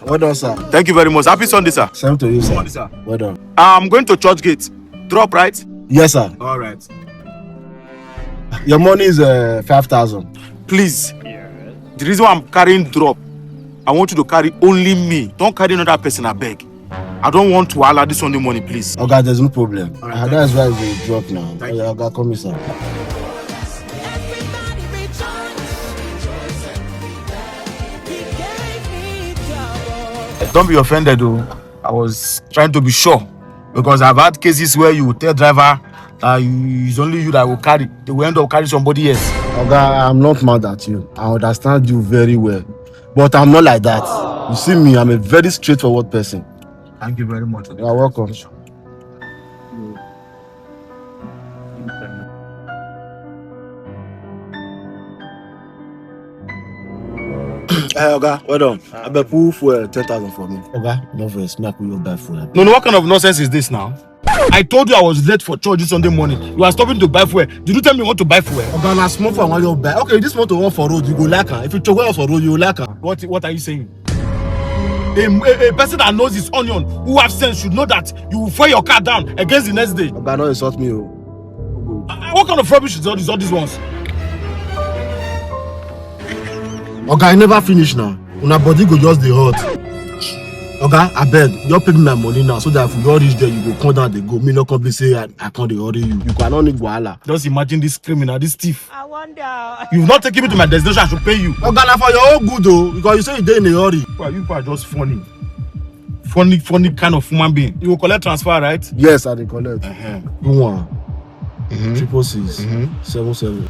Well done, sir. Thank you very much. Happy Sunday, sir. Same to you, sir. Sunday, sir. Well done. I'm going to church gate. Drop, right? Yes, sir. All right. Your money is 5,000. Please. The reason why I'm carrying drop, I want you to carry only me. Don't carry another person, I beg. I don't want to allow this Sunday morning, please. Okay, there's no problem. Right, That's why we drop now. Okay, come here, sir. Don't be offended, though. I was trying to be sure because I've had cases where you tell driver it's only you that will carry. They will end up carrying somebody else. Okay, I'm not mad at you. I understand you very well. But I'm not like that. You see me, I'm a very straightforward person. Thank you very much. You're welcome. Hey, Oga, well done. I bet pull for 10,000 for me. Oga, no verse. Me, I could you buy fuel. No, what kind of nonsense is this now? I told you I was late for church this Sunday morning. You are stopping to buy fuel. Did you tell me you want to buy fuel? Oga, na small for one you buy. Okay, this motor one for road, you go like her. If you choke one for road, you go like her. What are you saying? A person that knows his onion, who have sense, should know that you will fire your car down against the next day. Oga, no insult me. What kind of rubbish is all these ones? Oga, I never finish now. Una body go just dey hot. Oga, I beg, you pay me my money now so that if you all reach there, you go come down, they go. Me not come be say I can't hurry you. You cannot need wahala. Just imagine this criminal, this thief. I wonder. You've not taken me to my destination, I should pay you. Oga, na for your own good though, because you say you dey in a hurry. Well, you are just funny. Funny kind of human being. You will collect transfer, right? Yes, I dey collect. Go on. 666 77.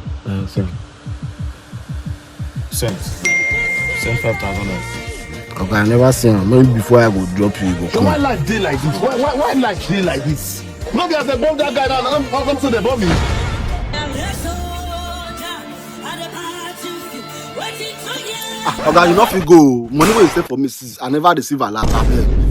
Send 5,000. Okay, I never seen him. Maybe before I go drop you, you go So come. why life day like this? Why life day like this? Maybe as they bomb that guy down, I'm say they bomb me. Oga, you not fit go. Money wey you save for me, sis, I never receive a lot.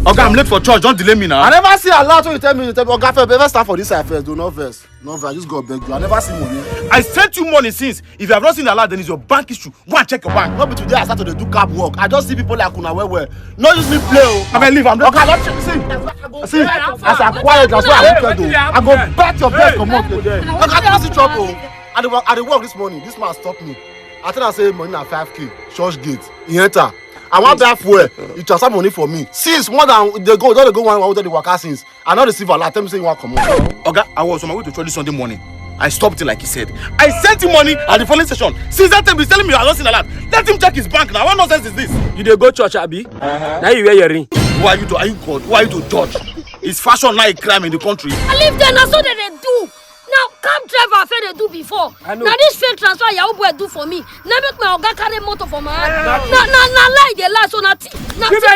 Okay, I'm late for church. Don't delay me now. I never see a lot when you tell me. Oga, first, never start for this side first. Do not verse. No verse. I just go beg you. I never see money. I sent you money since. If you have not seen a lot, then it's your bank issue. Go and check your bank. Not be today I start to do cab work. I just see people like una well. No use me play. I may leave. I'm not. Okay, don't see, as I quiet, that's why I wicked. I go bet your best come up. Okay, I don't see trouble. I dey work this morning. This man stop me. I tell am say money na 5k. Church gate. He enter. I want buy fuel. He transfer money for me. Since more than they go one with the worker since. I not receive a lot. Tell me say you want come on. Okay, I was on my way to church this Sunday morning. I stopped it like he said. I sent him money at the polling station. Since that time, he's telling me I lost in a lot. Let him check his bank now. What nonsense is this? You dey go church, Abi? Now you wear your ring. Who are you to? Are you God? Who are you to judge? Is fashion now a crime in the country? I live there, now so they do. Now, cab driver affair they do before. Now this fake transfer Yahoo boy do for me. Now make my oga carry motor for my hand. Now lie they lie so now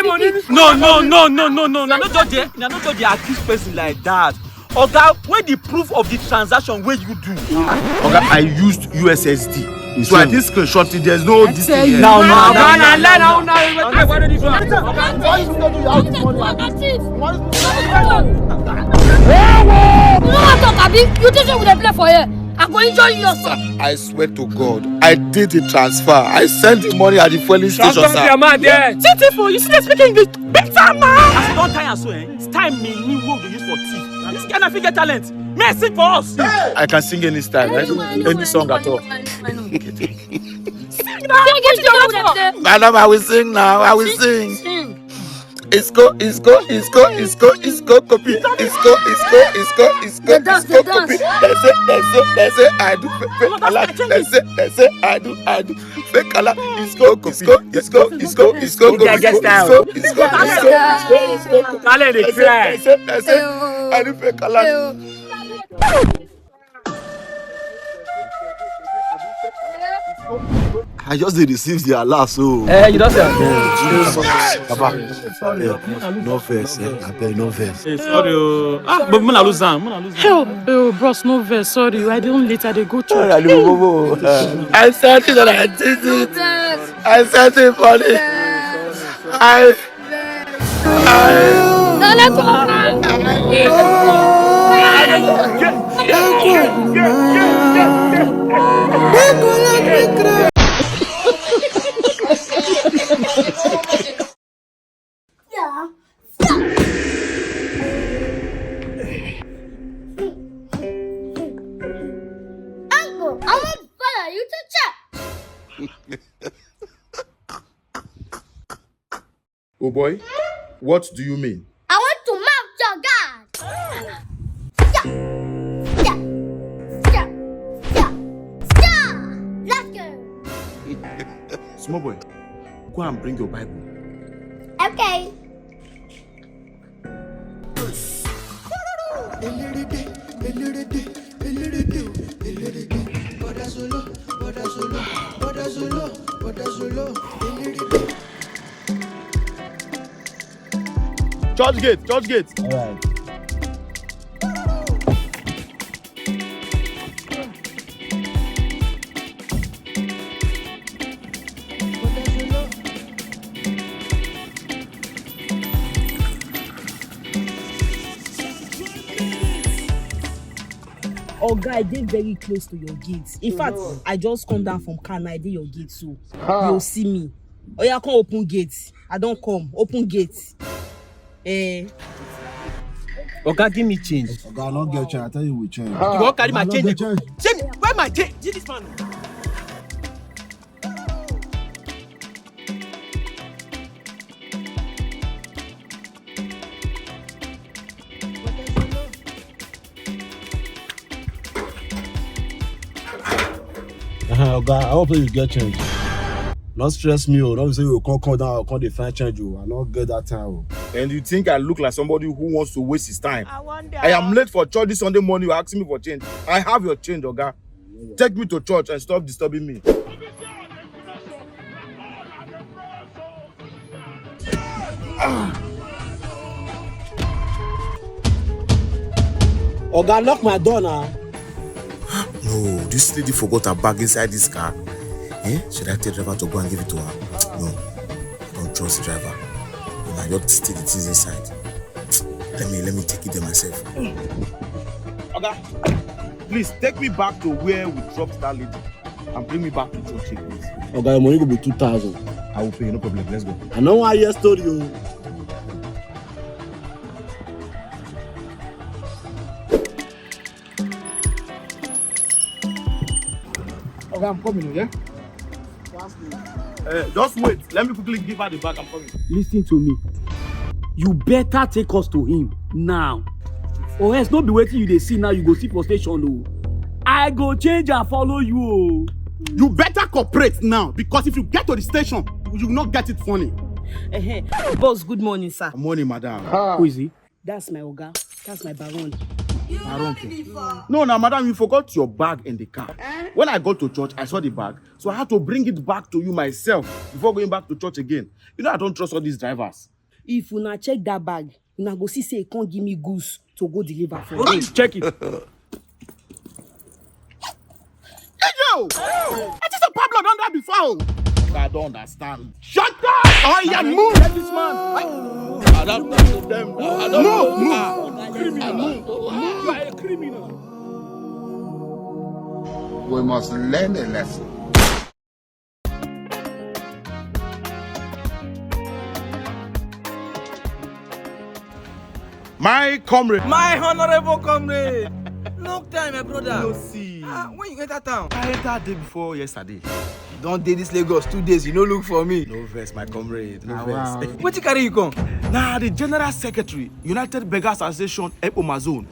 money. No. Now not judge the accused person like that. Oga, where the proof of the transaction where you do? Oga, I used USSD. So I did screenshot it. There's no this thing here. Now. You think you would play for here? I'm going to join you, sir. I swear to God, I did the transfer. I sent the money at the polling station, sir. Your man there. You see them speaking English. Big time, man. As you don't tire so, it's time me new word to use for tea. This guy na figure talent. May sing for us. I can sing any style, right? Any song at all. Madam, I will sing now. I will sing. It's go, copy. It's go, copy. That's it, I do fake a lot. That's it, I do fake a lot. It's go, copy. That's it, I do fake a lot. I just dey receive the alert so. You don't say. Papa, no verse. I beg no verse. Sorry. But me na lose am. Bros, no verse. Sorry, I didn't later. They go to. I said it and I did it. I said it funny. I Uncle, I want to follow you to church. Oh boy, what do you mean? I want to mount your God. Yeah. Yeah. Yeah. Yeah. Let's go. Small boy, go and bring your Bible. Okay. Church gate. All right. Oga, I dey very close to your gate. In fact, I just come down from car and I dey your gate so you'll see me. Oya, come open gate. I don't come. Open gate. Oga, give me change. Oga, I don't get change. I tell you we change. You won't carry my I don't change. get change. Change. Where my change? See this man. Oga, I hope you get change. Not stress me, oh. Don't say you come down or come dey find change, oh. I don't get that time, oh. And you think I look like somebody who wants to waste his time? I am late for church this Sunday morning. You're asking me for change. I have your change, Oga. Take me to church and stop disturbing me. Oga, lock my door now. No, this lady forgot her bag inside this car. Should I tell the driver to go and give it to her? No, I don't trust the driver. And I just steal the things inside. Let me take it there myself. Oga, please take me back to where we dropped that lady and bring me back to church, please. Oga, your money go be 2,000. I will pay, no problem. Let's go. I know why your story, oh. Okay, I'm coming, yeah? Just wait. Let me quickly give her the bag. I'm coming. Listen to me. You better take us to him now. Or else not be waiting you dey see now, you go see for station. Oh. I go change and follow you. Oh. You better cooperate now, because if you get to the station, you will not get it funny. Boss, good morning, sir. Good morning, madam. Who is he? That's my Oga. That's my baron. No, madam, you forgot your bag in the car. When I got to church, I saw the bag. So I had to bring it back to you myself before going back to church again. You know, I don't trust all these drivers. If una check that bag, una go see say e can't give me goose to go deliver for Okay, check it. Hey, yo! I just a Pablo done that before. I don't understand. Shut up! Oh, yeah, move! This man. I don't know them. I don't know. Move! You are a criminal. We must learn a lesson. My comrade. My honorable comrade. Long time, my brother. No see. When you enter town? I entered day before yesterday. Don't day this Lagos 2 days. You no look for me. No verse, my comrade. No Wow. verse. What you carry you come? Now, the General Secretary, United Beggars Association, Epomazone,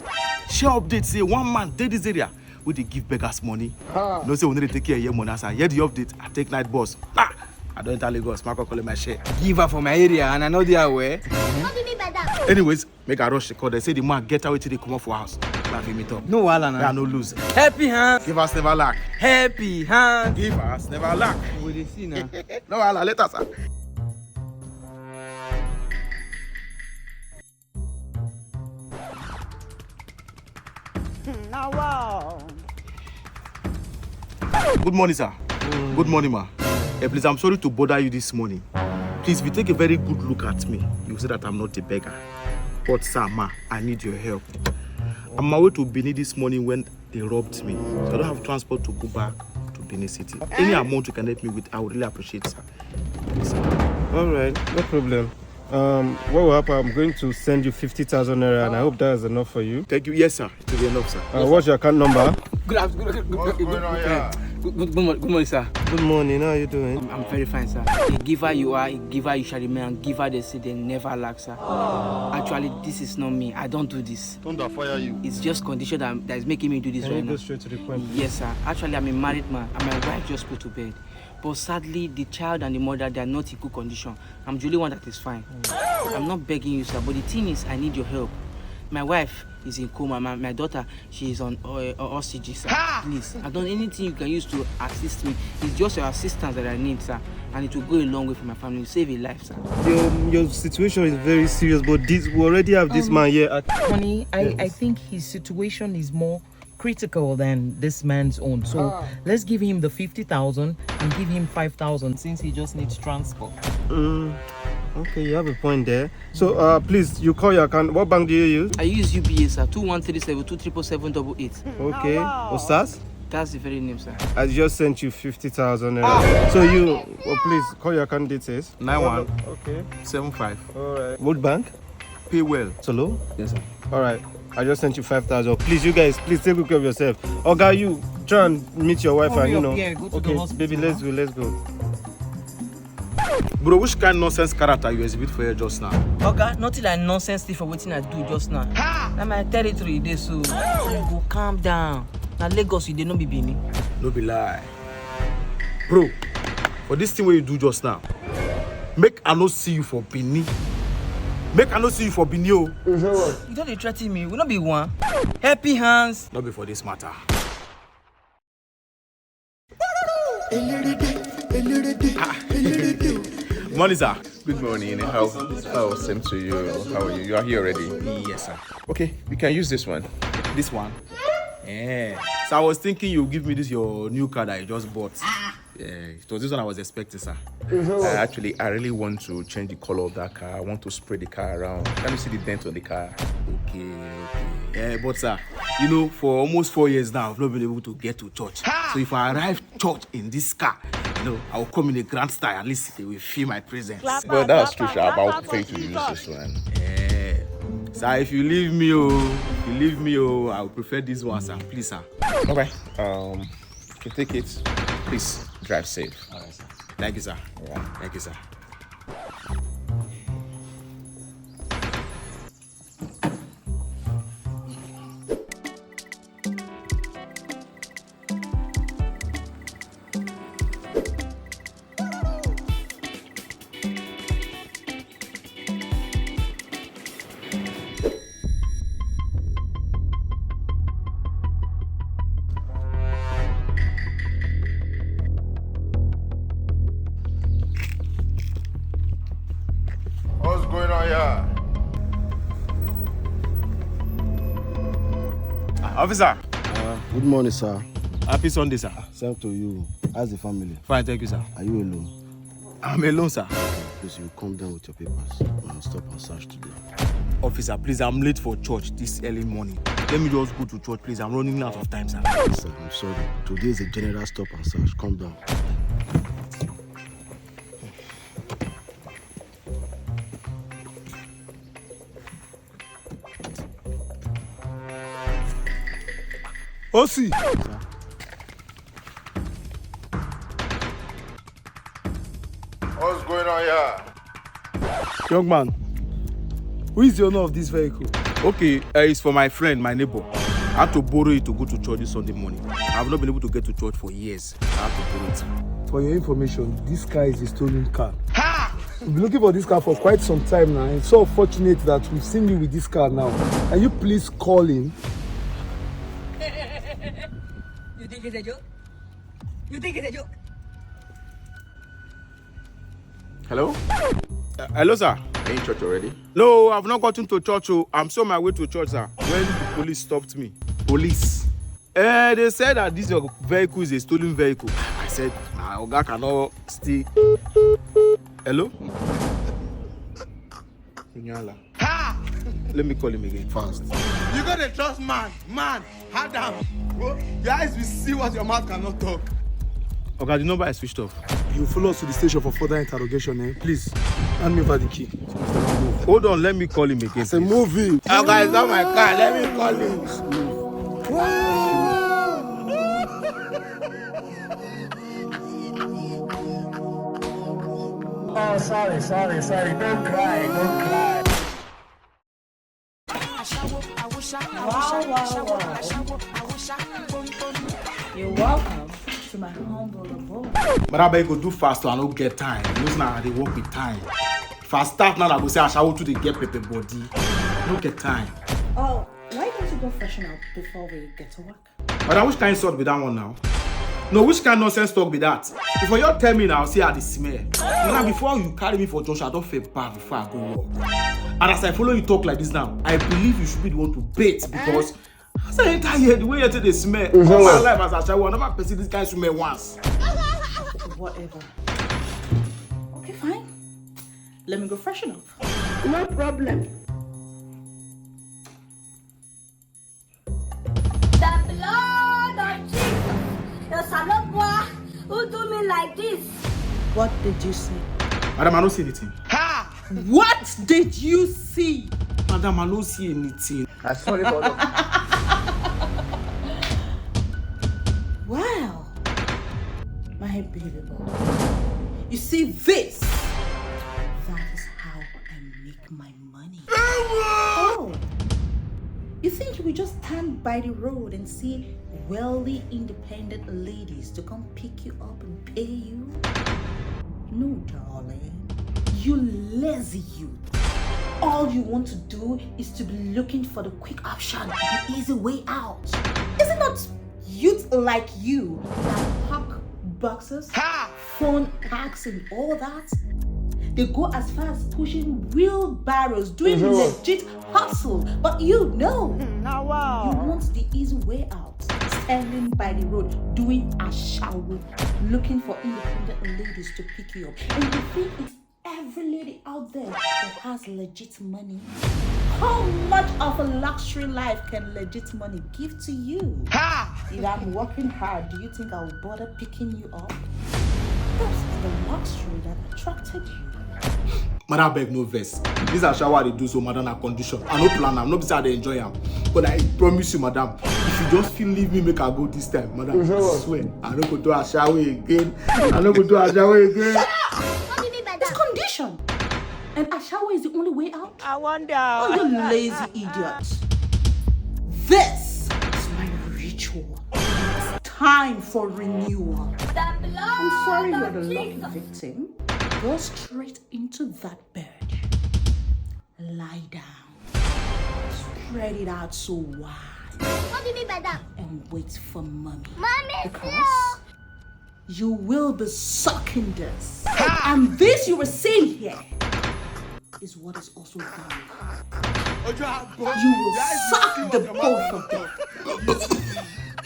share update say one man did this area where they give beggars money. No say we need to take care of your money. So I hear the update. I take night bus. I don't enter Lagos. Marco call my share. Give her for my area and I know they are aware. What do you mean by that? Anyways, make a rush because they say the man get away till they come off for house. Now we meet up. No wahala They now. are no lose. Happy hand. Give us never lack. Happy hand. Give us never lack. We dey see now. No wahala, let us. Good morning, sir. Good morning, ma. Please, I'm sorry to bother you this morning. Please, if you take a very good look at me, you say that I'm not a beggar. But sir, ma, I need your help. I'm on my way to Benin this morning when they robbed me. So I don't have transport to go back to Benin City. Any amount you can help me with, I would really appreciate, sir. Please, sir. All right, no problem. What will happen? I'm going to send you 50,000 naira, and I hope that is enough for you. Thank you. Yes, sir. It will be enough, sir. What's your account number? Good morning, sir. Good morning. How are you doing? I'm very fine, sir. A giver you are, a giver you shall remain, and giver they say they never lack, sir. Actually, this is not me. I don't do this. Thunder fire you. It's just condition that is making me do this Can right you now. go straight to the point? Yes, sir. Actually, I'm a married man, and my wife just put to bed. But sadly, the child and the mother, they are not in good condition. I'm the only one that is fine. I'm not begging you, sir, but the thing is, I need your help. My wife is in coma. My daughter, she is on oxygen, sir. Please, I've done anything you can use to assist me. It's just your assistance that I need, sir. And it will go a long way for my family. Save a life, sir. Your situation is very serious, but we already have this man here. Honey, I think his situation is more critical than this man's own. So let's give him the 50,000 and give him 5,000 since he just needs transport. Okay, you have a point there. So please, you call your account. What bank do you use? I use UBA, sir. 2137277788. Okay. Osas? That's the very name, sir. I just sent you 50,000 So you, please call your account details. 91. Okay. 75. All right. What bank? Pay well. Solo? Yes, sir. All right. I just sent you 5,000. Please, you guys, please take good care of yourself. Oga, you try and meet your wife, and you know. Yeah, go to the Okay, hospital, baby, let's go. Bro, which kind of nonsense character you exhibit for here just now? Okay, nothing like nonsense thing for what I do just now. Now my territory there, so you go calm down. Now Lagos, you did not be Benin. No be lie. Bro, for this thing what you do just now, make I not see you for Benin. Make I not see you for Benin. You don't threaten me. We not be one. Happy hands. Not be for this matter. Morning, sir. Good morning. How same to you? How are you? You are here already? Yes, sir. Okay, we can use this one. This one? Yeah. So I was thinking you give me this your new car that I just bought. Yeah, it was this one I was expecting, sir. Actually, I really want to change the color of that car. I want to spray the car around. Can you see the dent on the car? Okay. Yeah, but sir, you know, for almost 4 years now, I've not been able to get to church. So if I arrive church in this car, you know, I will come in a grand style. At least they will feel my presence. Well, that's true, sir. I would prefer to use this one. Yeah. Sir, if you leave me, I would prefer this one, sir. Please, sir. Okay. You can take it. Please drive safe. All right, sir. Thank you, sir. Yeah. Thank you, sir. What's going on here? Officer. Good morning, sir. Happy Sunday, sir. Same to you. How's the family? Fine, thank you, sir. Are you alone? I'm alone, sir. Please, you come down with your papers. I'll stop and search today. Officer, please, I'm late for church this early morning. Let me just go to church, please. I'm running out of time, sir. Sir, I'm sorry. Today is a general stop and search. Come down. Osi. What's going on here? Young man, who is the owner of this vehicle? Okay, it's for my friend, my neighbor. I had to borrow it to go to church this Sunday morning. I've not been able to get to church for years. I had to borrow it. For your information, this car is a stolen car. We've been looking for this car for quite some time now. It's so fortunate that we've seen you with this car now. Can you please call him? You think it's a joke? You think it's a joke? Hello? Hello, sir. Are you in church already? No, I've not gotten to church. Oh. I'm still on my way to church, sir. When the police stopped me. Police? They said that this your vehicle is a stolen vehicle. I said, my Oga cannot steal. Hello? Wahala. Let me call him again. Fast. You gotta trust man. Man, hard down. Bro, your eyes will see what your mouth cannot talk. Okay, the number is switched off. You follow us to the station for further interrogation, eh? Please, hand me over the key. Hold on, let me call him again. It's a movie. Okay, it's not my car. Let me call him. Oh, sorry. Don't cry. You're welcome to my humble abode. But I beg you go do fast, so I don't get time. Most now they work with time. If I start now, I go say I shall to the get pepper body. No get time. Oh, why don't you go freshen up before we get to work? But which kind of sort be that one now? No, which kind of nonsense talk be that? Before you tell me now, see how they smell. Now, before you carry me for Josh, I don't feel bad before I go work. And as I follow you talk like this now, I believe you should be the one to bait because as I enter here, the way you tell they smell, all my life as a child, I never perceive this kind of smell once. Whatever. Okay, fine. Let me go freshen up. No problem. The blood of Jesus. The Salopwa who do me like this. What did you see? Madam, I don't see anything. What did you see? Madam, I don't see anything. I'm sorry for that. Wow. My baby boy. You see this? That is how I make my money. Oh. You think you will just stand by the road and see wealthy, independent ladies to come pick you up and pay you? No, darling. You lazy youth. All you want to do is to be looking for the quick option, the easy way out. Is it not youth like you that pack boxes, phone packs and all that? They go as far as pushing wheelbarrows, doing legit hustle. But you know, you want the easy way out. Standing by the road, doing a shower, looking for independent ladies to pick you up. And you think it's every lady out there that has legit money? How much of a luxury life can legit money give to you? If I'm working hard, do you think I will bother picking you up? That's the luxury that attracted you. Madam, I beg no verse. These are shower they do so, madam, a condition. I no plan, I'm not beside they enjoy them. But I promise you, madam, if you just feel leave me, make I go this time, madam. I swear, I don't go to a shower again. What do you mean by that? It's condition. And a shower is the only way out? I wonder. Oh, you lazy idiot. This is my ritual. It's time for renewal. I'm sorry you're the lucky victim. Go straight into that bed. Lie down. Spread it out so wide. What do you mean by that? And wait for mommy. Mommy, because you will be sucking this. And this you were seeing here is what is also done. You will suck the both of them.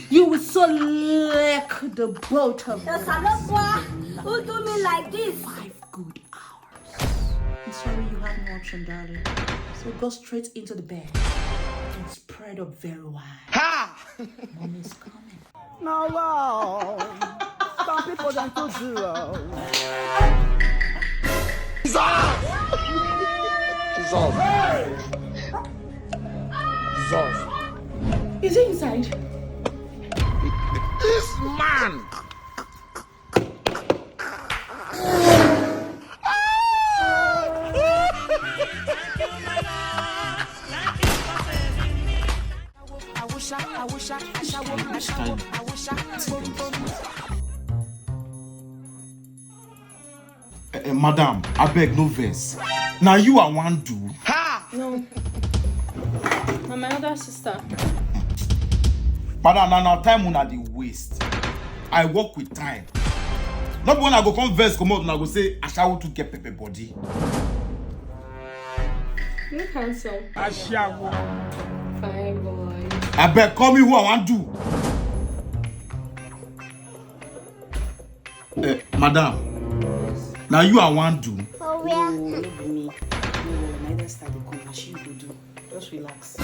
You will so lick the both of them. The Salopwa who do me like this. 5 good hours. I'm sorry you have no option, darling. So go straight into the bed and spread up very wide. Mommy's coming. Now, wow. Some people don't do zero. Jesus! Is he inside? This man! Madam, I beg no verse. Now you are one do. No. I'm my other sister. Madam, now time una dey waste. I work with time. Not when I go come verse come out and I go say Ashawo to get pepper body. You cancel. Ashawo. Fine boy. I beg call me who I want do. Madam. Now you are one do. For where? Me. No, neither Esther dey come, she go do. Just relax.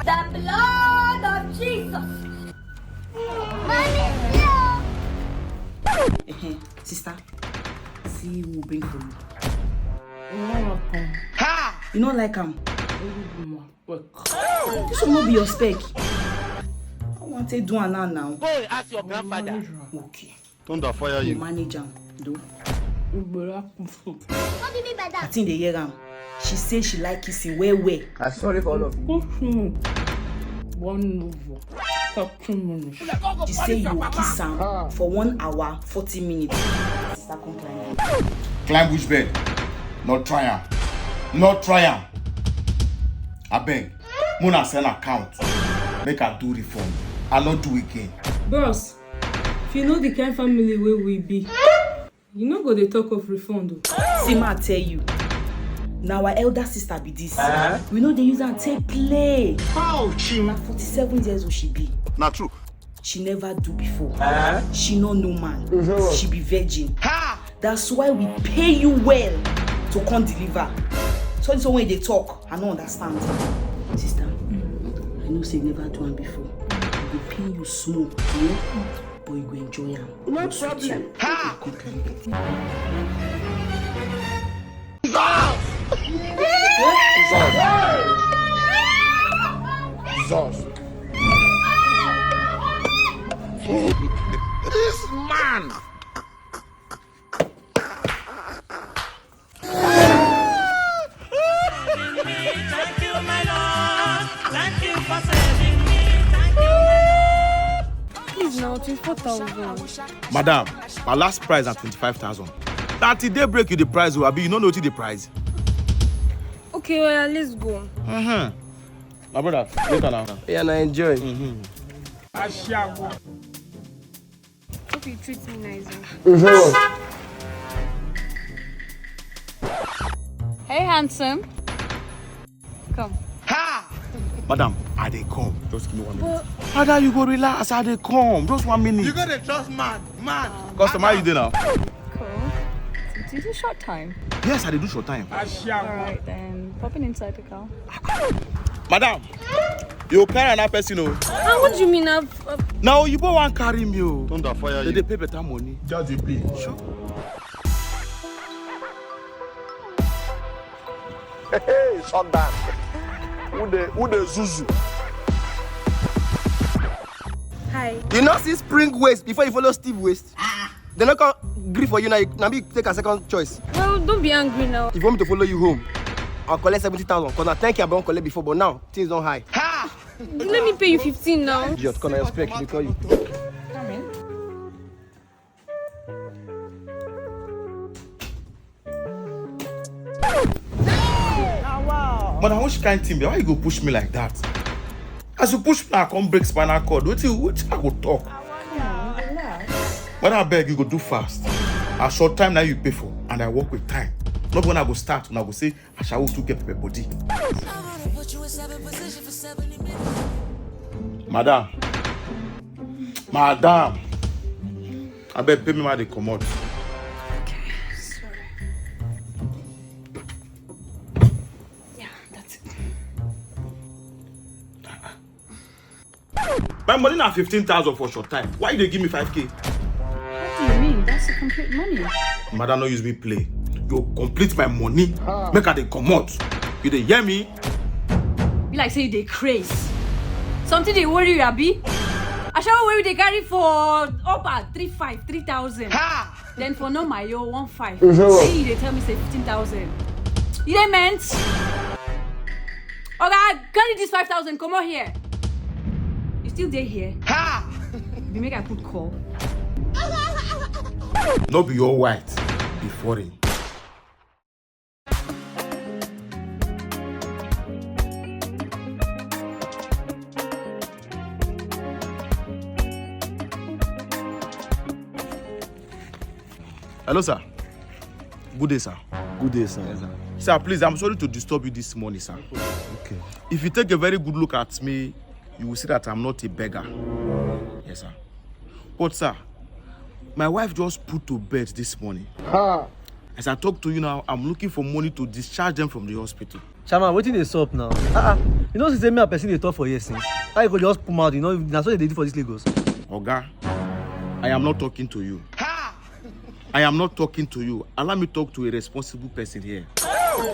The blood of Jesus. Sister, see who will bring for you. Ha! You don't like him? This will not be your spec. I want to do an now. Go and ask your grandfather. Okay. Thunder fire you. Manage him. Do. What do you mean by I that? think they hear him. She say she like kissing where. I'm sorry for all of you. She say you kiss him for 1 hour, 40 minutes. Sister, come climb. Climb which bed? Not try am. Not try am. I beg. Mona send account. Make her do refund. I not do again. Bros, if you know the kind family where we be, you no go dey talk of refund. See, ma tell you. Now our elder sister be this. We know they use her take play. How she? Na 47 years old she be. Not true. She never do before. She no man. She be virgin. That's why we pay you well to come deliver. So this way they talk, I don't understand. Sister, I know say you never do one before. We go pay you small, but you go enjoy am. No problem. Jesus. This man. Thank you, my Lord. Thank you for saving me. Thank you. Please now, 24,000. Madam, my last price at 25,000. 30 day break you the price, Abi. You don't know the price. Okay, well, let's go. My brother, later now. Yeah, now enjoy. Hope you treat me nicely. Hey, handsome. Come. Madam, I they come. Just give me 1 minute. Ada, you go relax. I they come. Just 1 minute. You gotta trust man. Customer, how you doing now? Cool. Do you do short time? Yes, I did do short time. Alright, then popping inside the car. Madam, you carry another person, oh. What do you mean? Now you both want carry me, oh. Thunder fire you. They pay better money. Just the play. Sure. Hey, shut down. Who the Zuzu? Hi. You not see Spring Waste before you follow Steve Waste. They not come agree for you now. Now me take a second choice. Well, don't be angry now. If you want me to follow you home, I'll collect 70,000. Because I think I've been collect before, but now things don't high. Let me pay you 15 now. Just gonna expect me call you. Come in. Madam, which kind thing? Why you go push me like that? As you push me, I come break spinal cord. What I go talk? When I beg, you go do fast. A short time now you pay for, and I work with time. Not when I go start, when I go say, I shall to get paper body. Madam. I beg pay me my they come out. Okay, sorry. Yeah, that's it. My money now 15,000 for short time. Why they give me 5K? What do you mean? That's the complete money. Madam, no use me play. You complete my money. Make her they come out. You they hear me? Be like say they craze. Something they worry you, Abi. I shall worry they carry for up at 3,000. Then for no my 1,500. Say they tell me say 15,000. You they meant? Okay, carry this 5,000. Come on here. You still there here? You make I put call. No be your white. Be foreign. Hello, sir. Good day, sir. Good day, sir. Yes, sir. Sir, please, I'm sorry to disturb you this morning, sir. Okay. If you take a very good look at me, you will see that I'm not a beggar. Yes, sir. But, sir, My wife just put to bed this morning. As I talk to you now, I'm looking for money to discharge them from the hospital. Chairman, wetin dey sup now? You know, since me and person dey talk for years since. How you go just pull out? You know, that's what they do for this Lagos. Oga, I am not talking to you. I am not talking to you. Allow me to talk to a responsible person here.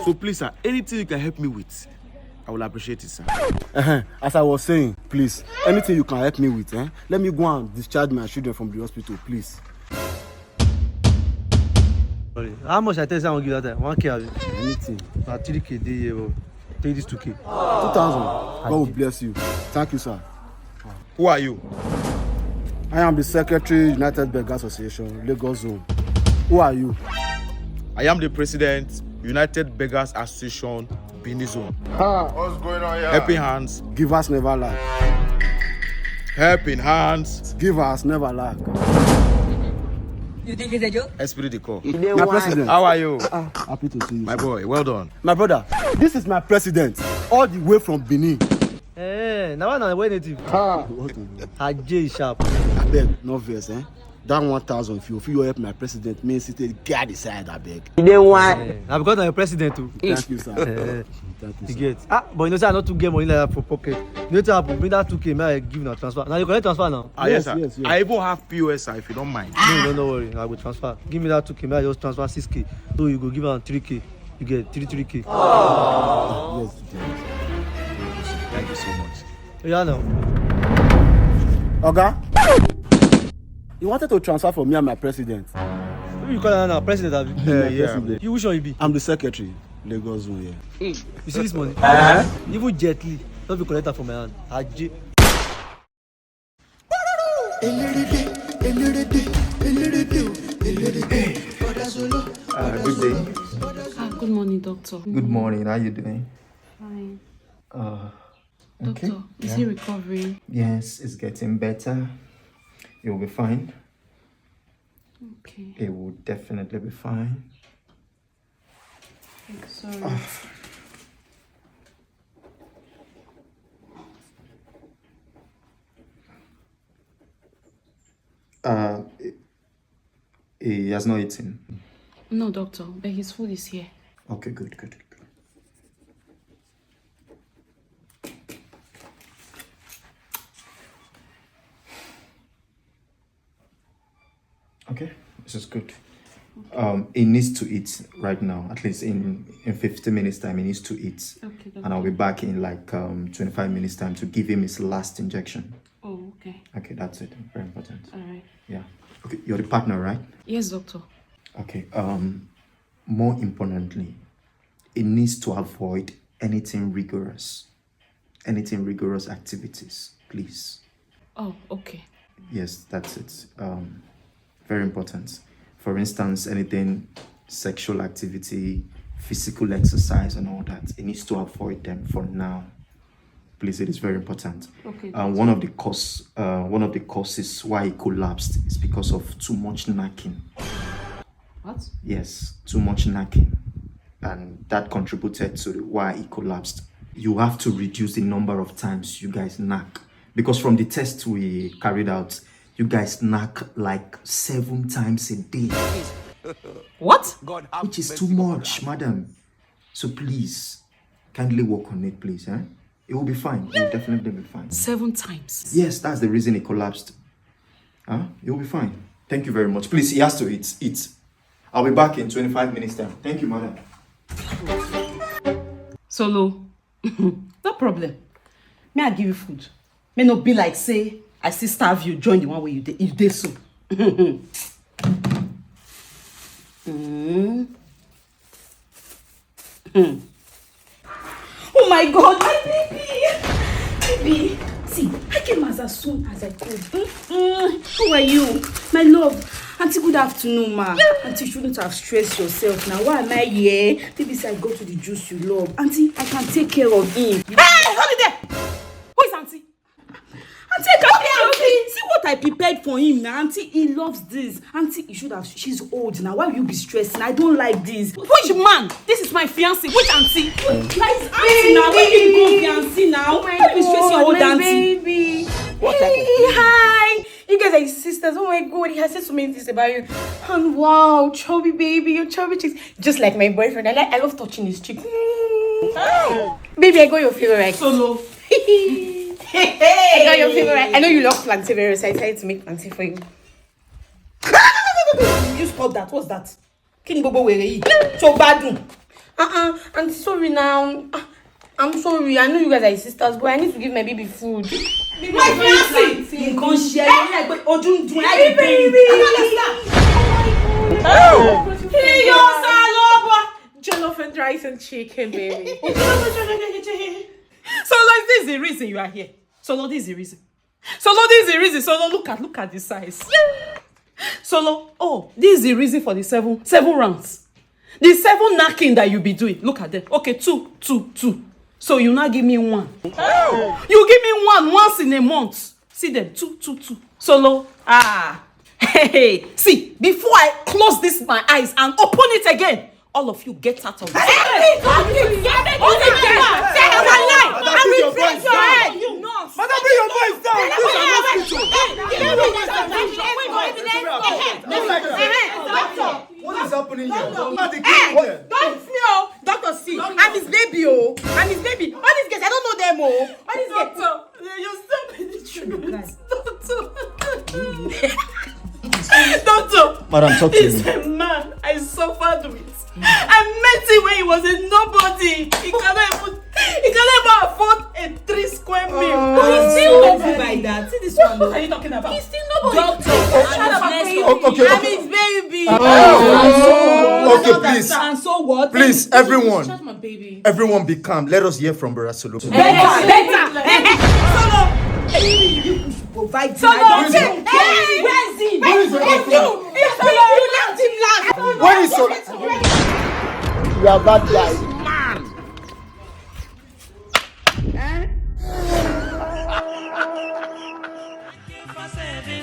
So please, sir, anything you can help me with, I will appreciate it, sir. As I was saying, please, anything you can help me with, let me go and discharge my children from the hospital, please. Sorry. How much I tell you I won't give that time? 1K, anything. 3K day here, take this 2K. 2,000. God will bless you. Thank you, sir. Who are you? I am the Secretary, United Beggars Association, Lagos Zone. Who are you? I am the President, United Beggars Association, Benin Zone. What's going on here? Helping hands. Givers never lack. Helping hands. Givers never lack. You think it's a joke? Esprit de corps. My president. How are you? Happy to see you. My boy, well done. My brother, this is my president, all the way from Benin. Now I'm way native. Ajay sharp. I beg, no verse, That 1,000, if you feel you help my president, means sit guard the side, I beg. You didn't want. Now because I'm your president too. Thank you, sir. Thank you, You sir. get. But you know, say I not to get money like that for pocket. You know, to happen, bring that 2K, may I give you a transfer. Now you collect transfer now. Yes, sir. Yes. I even have POS, sir, if you don't mind. No worry. I will transfer. Give me that 2K, may I just transfer 6K. So you go give her 3K. You get 3K. Yes, Thank you so much. Yeah, now. Oga, you wanted to transfer for me and my president. Who you call her now? President? President. You which one you be? I'm the secretary, Lagos Zone here. You see this money? Even gently, don't be collected from my hand. Ajay. Good day. Good morning, doctor. Good morning. How you doing? Fine. Okay. Doctor, is he recovering? Yes, it's getting better. It will be fine. Okay. It will definitely be fine. Sorry. He has not eaten. No, doctor, but his food is here. Okay, good. Okay, this is good. He needs to eat right now, at least in 15 minutes time. He needs to eat. Okay, and I'll be back in like 25 minutes time to give him his last injection. Oh, okay. Okay, that's it. Very important. All right. Yeah. Okay, you're the partner, right? Yes, doctor. Okay. More importantly, it needs to avoid anything rigorous activities, please. Oh, okay. Yes, that's it. Very important. For instance, anything sexual activity, physical exercise, and all that. It needs to avoid them for now. Please, it is very important. Okay. One of the causes why it collapsed is because of too much knacking. What? Yes, too much knacking, and that contributed to why it collapsed. You have to reduce the number of times you guys knack, because from the test we carried out, you guys knack like 7 times a day. What? Which is too much, madam. So please, kindly work on it, please. It will be fine. It will definitely be fine. 7 times? Yes, that's the reason it collapsed. It will be fine. Thank you very much. Please, he has to eat. I'll be back in 25 minutes time. Thank you, madam. Solo, no problem. May I give you food? May not be like say I still starve you, join the one where you did so. Oh my God, my baby! See, I came as soon as I could. How are you? My love. Auntie, good afternoon, ma. Auntie, you shouldn't have stressed yourself now. Why am I here? Baby said I go to the juice you love. Auntie, I can take care of him. Hey, hold it there! Who is Auntie? Auntie, I can take care of him. See what I prepared for him now. Auntie, he loves this. Auntie, you should have. She's old now. Why will you be stressing? I don't like this. Which man? This is my fiancé. Which auntie? That is auntie now. Where you go, fiancé now? Why you be stressing your old auntie? Baby. What type of baby? Hi. You guys are his sisters. Oh my god, he has said so many things about you. And wow, chubby baby, your chubby cheeks. Just like my boyfriend. I love touching his cheek. Baby, I got your favorite. Solo. I got your favorite. I know you love plantain very, so I decided to make plantain for you. You stop that. What's that? King Bobo Were. So bad. I'm sorry now. I'm sorry. I know you guys are his sisters, but I need to give my baby food. My fiancé. You can't share. Baby. Hey, yo, salad. Jollof and rice and chicken, baby. So like this is the reason you are here. Solo, this is the reason. Solo, this is the reason. Solo, look at the size. Solo, oh, this is the reason for the seven rounds. The 7 knocking that you be doing. Look at them. Okay, 2. So you now give me 1. You give me 1 once in a month. See them, 2. Solo, hey, see, before I close my eyes and open it again, all of you get out of this. Madam, bring your voice down. What is happening here? Don't fear, Dr. C. I'm his baby, oh. I'm his baby. All these guys, I don't know them, oh. All these guys. You're still the truth. Doctor. Madam, talk to He's me. a man I suffered with. I met him when he was a nobody. He cannot even afford a 3 square meal. But he's still nobody like that. See this one. What are you talking about? He's still nobody. Okay. I'm his baby. Okay, please. And so what? Please, everyone. Shut my baby. Everyone be calm. Let us hear from Brother Solo. Better. Provide Solo, where's he? Where is Solo? You left him last. Where is Solo? You are bad guy. For saving